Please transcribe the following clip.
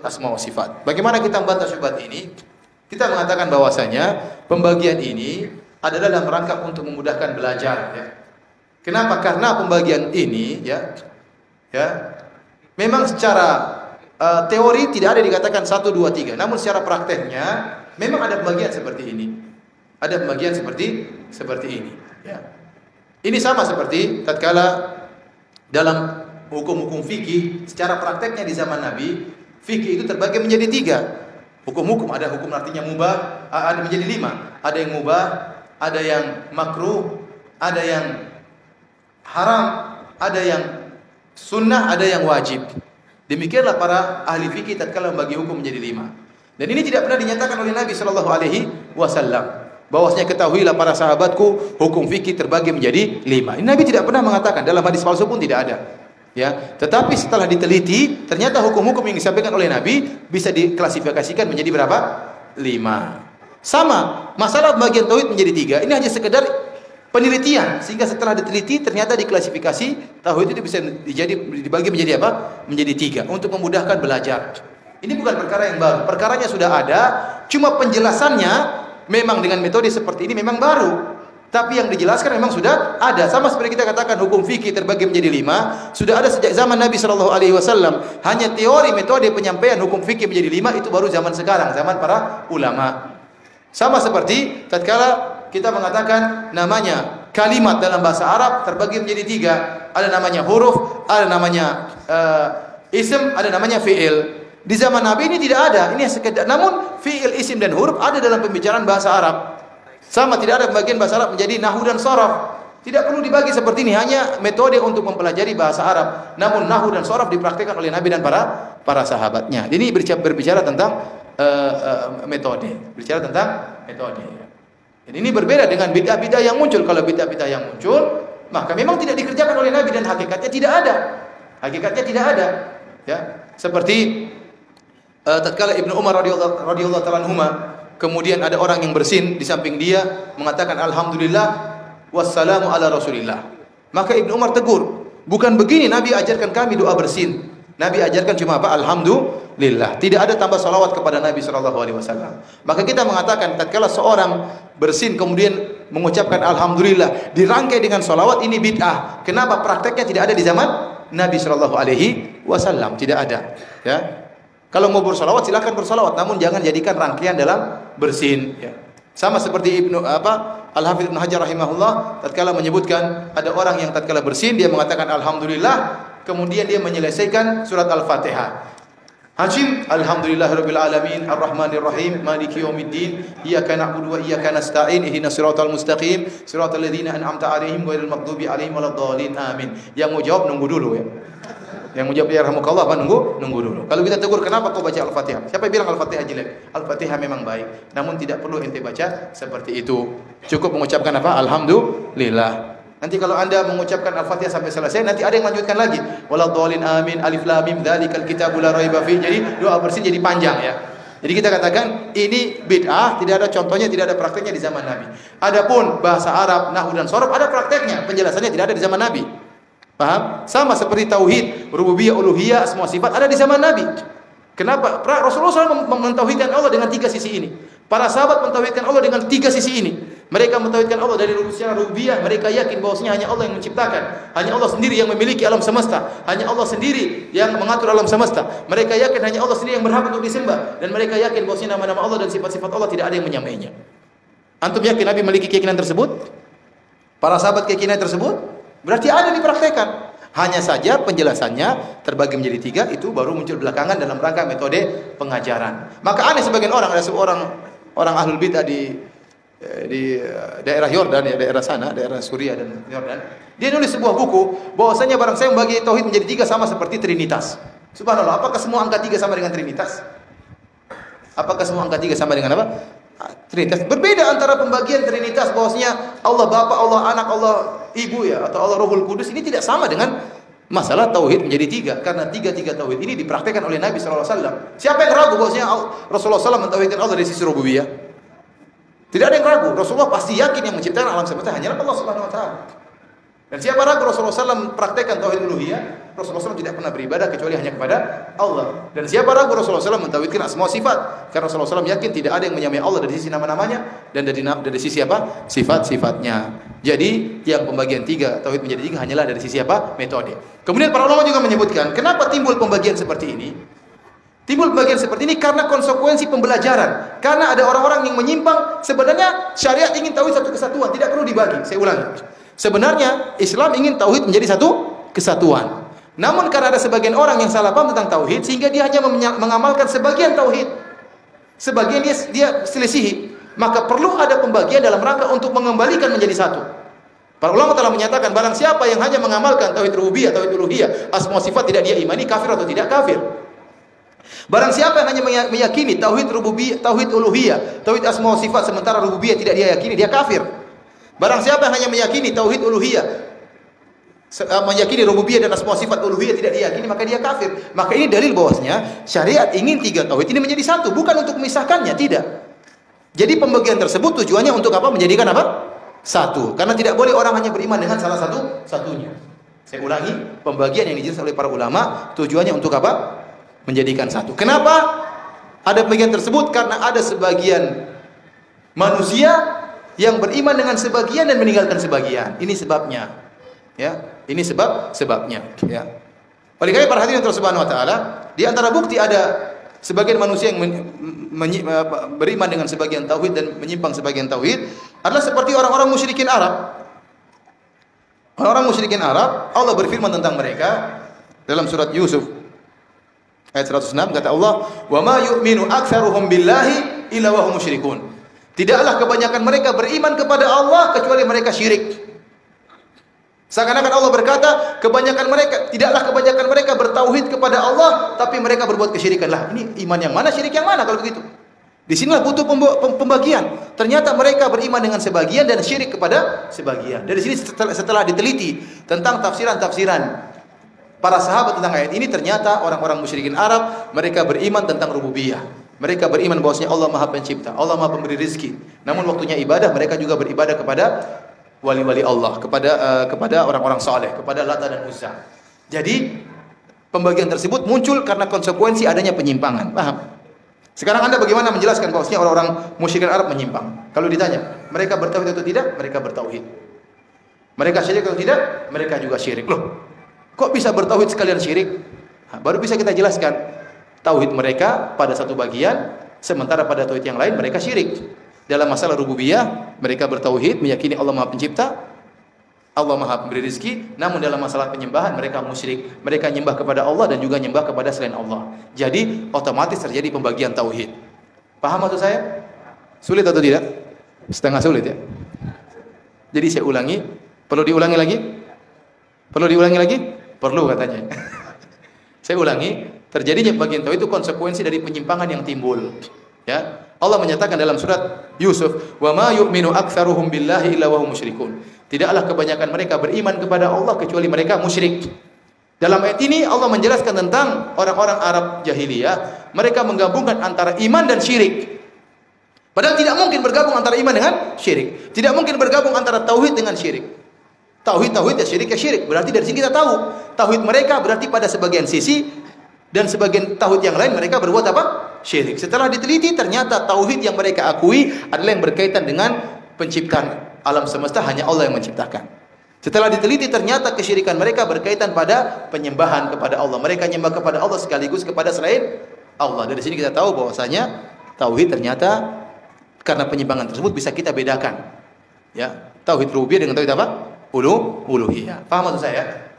asma wa sifat. Bagaimana kita membantah syubhat ini? Kita mengatakan bahwasanya pembagian ini adalah dalam rangka untuk memudahkan belajar, ya. Kenapa? Karena pembagian ini, ya, memang secara teori tidak ada dikatakan 1, 2, 3. Namun secara prakteknya memang ada pembagian seperti ini. Ada pembagian seperti ini, ya. Ini sama seperti tatkala dalam hukum-hukum fikih, secara prakteknya di zaman Nabi, fikih itu terbagi menjadi 3. Hukum-hukum, ada hukum artinya mubah, ada menjadi 5. Ada yang mubah, ada yang makruh, ada yang haram, ada yang sunnah, ada yang wajib. Demikianlah para ahli fikih tatkala membagi hukum menjadi 5. Dan ini tidak pernah dinyatakan oleh Nabi sallallahu alaihi wasallam. Bahwasanya ketahuilah para sahabatku, hukum fikih terbagi menjadi 5. Ini Nabi tidak pernah mengatakan, dalam hadis palsu pun tidak ada. Ya, tetapi setelah diteliti, ternyata hukum-hukum yang disampaikan oleh Nabi bisa diklasifikasikan menjadi berapa? 5. Sama, masalah bagian tauhid menjadi 3. Ini hanya sekedar penelitian, sehingga setelah diteliti ternyata diklasifikasi tauhid itu bisa dibagi menjadi apa? Menjadi 3 untuk memudahkan belajar. Ini bukan perkara yang baru, perkaranya sudah ada, cuma penjelasannya memang dengan metode seperti ini memang baru. Tapi yang dijelaskan memang sudah ada. Sama seperti kita katakan hukum fikih terbagi menjadi 5, sudah ada sejak zaman Nabi sallallahu alaihi wasallam. Hanya teori metode penyampaian hukum fikih menjadi 5 itu baru zaman sekarang, zaman para ulama. Sama seperti tatkala kita mengatakan namanya kalimat dalam bahasa Arab terbagi menjadi 3. Ada namanya huruf, ada namanya ism, ada namanya fi'il. Di zaman Nabi ini tidak ada. Ini sekedar, namun fi'il, isim dan huruf ada dalam pembicaraan bahasa Arab. Sama, tidak ada pembagian bahasa Arab menjadi nahwu dan sharaf. Tidak perlu dibagi seperti ini, hanya metode untuk mempelajari bahasa Arab. Namun nahwu dan sharaf dipraktikkan oleh Nabi dan para sahabatnya. Ini berbicara tentang metode. Berbicara tentang metode. Dan ini berbeda dengan bid'ah-bid'ah yang muncul. Kalau bid'ah-bid'ah yang muncul, maka memang tidak dikerjakan oleh Nabi dan hakikatnya tidak ada. Hakikatnya tidak ada. Ya, seperti tatkala Ibnu Umar radhiyallahu ta'ala anhuma, kemudian ada orang yang bersin di samping dia mengatakan alhamdulillah wassalamu ala rasulillah. Maka Ibnu Umar tegur, bukan begini Nabi ajarkan kami doa bersin. Nabi ajarkan cuma apa? Alhamdulillah. Tidak ada tambah salawat kepada Nabi sallallahu alaihi wasallam. Maka kita mengatakan tatkala seorang bersin kemudian mengucapkan alhamdulillah dirangkai dengan salawat, ini bid'ah. Kenapa? Prakteknya tidak ada di zaman Nabi sallallahu alaihi wasallam, tidak ada. Ya. Kalau mau bersalawat silakan bersalawat, namun jangan jadikan rangkaian dalam bersin. Ya. Sama seperti Al-Hafidz Ibnu Hajar rahimahullah tatkala menyebutkan ada orang yang tatkala bersin dia mengatakan alhamdulillah, kemudian dia menyelesaikan surat Al-Fatihah. Hashim, alhamdulillahirabbil alamin, arrahmanir rahim, maliki yaumiddin, iyyaka na'budu wa iyyaka nasta'in, ihdinas siratal mustaqim, siratal ladzina an'amta 'alaihim ghairil maghdubi alaihim waladdallin, amin. Yang mau jawab nunggu dulu ya. Yang mau jawab ya rahmukallah apa nunggu dulu. Kalau kita tegur kenapa kau baca Al-Fatihah? Siapa yang bilang Al-Fatihah jelek? Al-Fatihah memang baik, namun tidak perlu ente baca seperti itu. Cukup mengucapkan apa? Alhamdulillah. Nanti kalau anda mengucapkan Al-Fatihah sampai selesai, nanti ada yang lanjutkan lagi. Waladhdallin amin, alif lam mim, dzalikal kitabul la raiba fi. Jadi doa bersin jadi panjang ya. Jadi kita katakan ini bid'ah, tidak ada contohnya, tidak ada prakteknya di zaman Nabi. Adapun bahasa Arab, nahwu dan sharaf ada prakteknya, penjelasannya tidak ada di zaman Nabi. Paham? Sama seperti tauhid, rububiyah, uluhiyah, semua sifat ada di zaman Nabi. Kenapa? Rasulullah SAW mentauhidkan Allah dengan 3 sisi ini. Para sahabat mentauhidkan Allah dengan 3 sisi ini. Mereka mentauhidkan Allah dari secara rububiyah, mereka yakin bahwasanya hanya Allah yang menciptakan, hanya Allah sendiri yang memiliki alam semesta, hanya Allah sendiri yang mengatur alam semesta. Mereka yakin hanya Allah sendiri yang berhak untuk disembah, dan mereka yakin bahwasanya nama-nama Allah dan sifat-sifat Allah tidak ada yang menyamainya. Antum yakin Nabi memiliki keyakinan tersebut? Para sahabat keyakinan tersebut? Berarti ada dipraktekan. Hanya saja penjelasannya terbagi menjadi 3, itu baru muncul belakangan dalam rangka metode pengajaran. Maka aneh sebagian orang, ada seorang ahlul bid'ah di daerah Yordan, ya, daerah sana, daerah Suriah dan Yordan. Dia nulis sebuah buku bahwasanya barang saya membagi tauhid menjadi 3 sama seperti Trinitas. Subhanallah, apakah semua angka 3 sama dengan Trinitas? Apakah semua angka 3 sama dengan apa? Trinitas. Berbeda antara pembagian Trinitas bahwasanya Allah Bapa, Allah Anak, Allah Ibu ya, atau Allah Rohul Kudus, ini tidak sama dengan masalah tauhid menjadi 3, karena 3 tauhid ini dipraktikkan oleh Nabi sallallahu alaihi wasallam. Siapa yang ragu bahwasanya Rasulullah SAW mentauhidkan Allah dari sisi rububiyah? Tidak ada yang ragu. Rasulullah pasti yakin yang menciptakan alam semesta hanyalah Allah Subhanahu wa taala. Dan siapa ragu Rasulullah SAW mempraktekkan tauhid uluhiyah, Rasulullah SAW tidak pernah beribadah kecuali hanya kepada Allah. Dan siapa ragu Rasulullah SAW mentauhidkan asma sifat, karena Rasulullah SAW yakin tidak ada yang menyamai Allah dari sisi nama-namanya dan dari sisi apa? Sifat-sifatnya. Jadi yang pembagian 3, tauhid menjadi 3 hanyalah dari sisi apa? Metode. Kemudian para ulama juga menyebutkan, kenapa timbul pembagian seperti ini? Timbul pembagian seperti ini karena konsekuensi pembelajaran. Karena ada orang-orang yang menyimpang, sebenarnya syariat ingin tauhid satu kesatuan, tidak perlu dibagi. Saya ulangi. Sebenarnya Islam ingin tauhid menjadi satu kesatuan. Namun karena ada sebagian orang yang salah paham tentang tauhid, sehingga dia hanya mengamalkan sebagian tauhid, sebagian dia selisihi. Maka perlu ada pembagian dalam rangka untuk mengembalikan menjadi satu. Para ulama telah menyatakan, barang siapa yang hanya mengamalkan tauhid rububiyah, tauhid uluhiyah, asma sifat tidak dia imani, kafir atau tidak kafir. Barang siapa yang hanya meyakini tauhid rububiyah, tauhid uluhiyah, tauhid asma sifat sementara rububiyah tidak dia yakini, dia kafir. Barang siapa yang hanya meyakini tauhid uluhiyah, meyakini rububiyah dan asma sifat uluhiyah tidak diyakini, maka dia kafir. Maka ini dalil bahwasanya syariat ingin 3 tauhid ini menjadi satu, bukan untuk memisahkannya, tidak. Jadi pembagian tersebut tujuannya untuk apa? Menjadikan apa? Satu. Karena tidak boleh orang hanya beriman dengan salah satunya. Saya ulangi, pembagian yang dijelaskan oleh para ulama tujuannya untuk apa? Menjadikan satu. Kenapa ada pembagian tersebut? Karena ada sebagian manusia yang beriman dengan sebagian dan meninggalkan sebagian. Ini sebabnya. Ya, ini sebabnya, ya. Oleh karena para hadirin Subhanahu wa taala, di antara bukti ada sebagian manusia yang beriman dengan sebagian tauhid dan menyimpang sebagian tauhid adalah seperti orang-orang musyrikin Arab. Orang-orang musyrikin Arab, Allah berfirman tentang mereka dalam surat Yusuf ayat 106, kata Allah, "Wa ma yu'minu aktsaruhum billahi illa wa hum musyrikun." Tidaklah kebanyakan mereka beriman kepada Allah kecuali mereka syirik. Seakan-akan Allah berkata, tidaklah kebanyakan mereka bertauhid kepada Allah, tapi mereka berbuat kesyirikan. Lah, ini iman yang mana, syirik yang mana kalau begitu? Di sinilah butuh pembagian. Ternyata mereka beriman dengan sebagian dan syirik kepada sebagian. Dari sini setelah diteliti tentang tafsiran-tafsiran para sahabat tentang ayat ini, ternyata orang-orang musyrikin Arab mereka beriman tentang rububiyah. Mereka beriman bahwasanya Allah Maha Pencipta, Allah Maha Pemberi rezeki. Namun waktunya ibadah, mereka juga beribadah kepada wali-wali Allah, kepada orang-orang saleh, kepada Lata dan Uzza. Jadi pembagian tersebut muncul karena konsekuensi adanya penyimpangan. Paham? Sekarang Anda bagaimana menjelaskan bahwasanya orang-orang musyrikin Arab menyimpang? Kalau ditanya, mereka bertauhid atau tidak? Mereka bertauhid. Mereka syirik atau tidak? Mereka juga syirik. Loh, kok bisa bertauhid sekalian syirik? Nah, baru bisa kita jelaskan. Tauhid mereka pada satu bagian, sementara pada tauhid yang lain mereka syirik. Dalam masalah rububiyah, mereka bertauhid, meyakini Allah Maha Pencipta, Allah Maha Pemberi rezeki. Namun dalam masalah penyembahan mereka musyrik. Mereka nyembah kepada Allah dan juga nyembah kepada selain Allah. Jadi otomatis terjadi pembagian tauhid. Paham maksud saya? Sulit atau tidak? Setengah sulit ya. Jadi saya ulangi. Perlu diulangi lagi? Perlu diulangi lagi? Perlu katanya. Saya ulangi. Terjadinya pembagian tauhid itu konsekuensi dari penyimpangan yang timbul. Ya. Allah menyatakan dalam surat Yusuf, "Wa ma yu'minu aktsaruhum billahi illa wa hum musyrikun." Tidaklah kebanyakan mereka beriman kepada Allah kecuali mereka musyrik. Dalam ayat ini Allah menjelaskan tentang orang-orang Arab jahiliyah, mereka menggabungkan antara iman dan syirik. Padahal tidak mungkin bergabung antara iman dengan syirik. Tidak mungkin bergabung antara tauhid dengan syirik. Tauhid ya syirik ya syirik. Berarti dari sini kita tahu, tauhid mereka berarti pada sebagian sisi, dan sebagian tauhid yang lain mereka berbuat apa? Syirik. Setelah diteliti ternyata tauhid yang mereka akui adalah yang berkaitan dengan penciptaan alam semesta, hanya Allah yang menciptakan. Setelah diteliti ternyata kesyirikan mereka berkaitan pada penyembahan kepada Allah. Mereka menyembah kepada Allah sekaligus kepada selain Allah. Dari sini kita tahu bahwasanya tauhid ternyata karena penyimpangan tersebut bisa kita bedakan. Ya, tauhid rububiyah dengan tauhid apa? Uluhiyah. Paham maksud saya?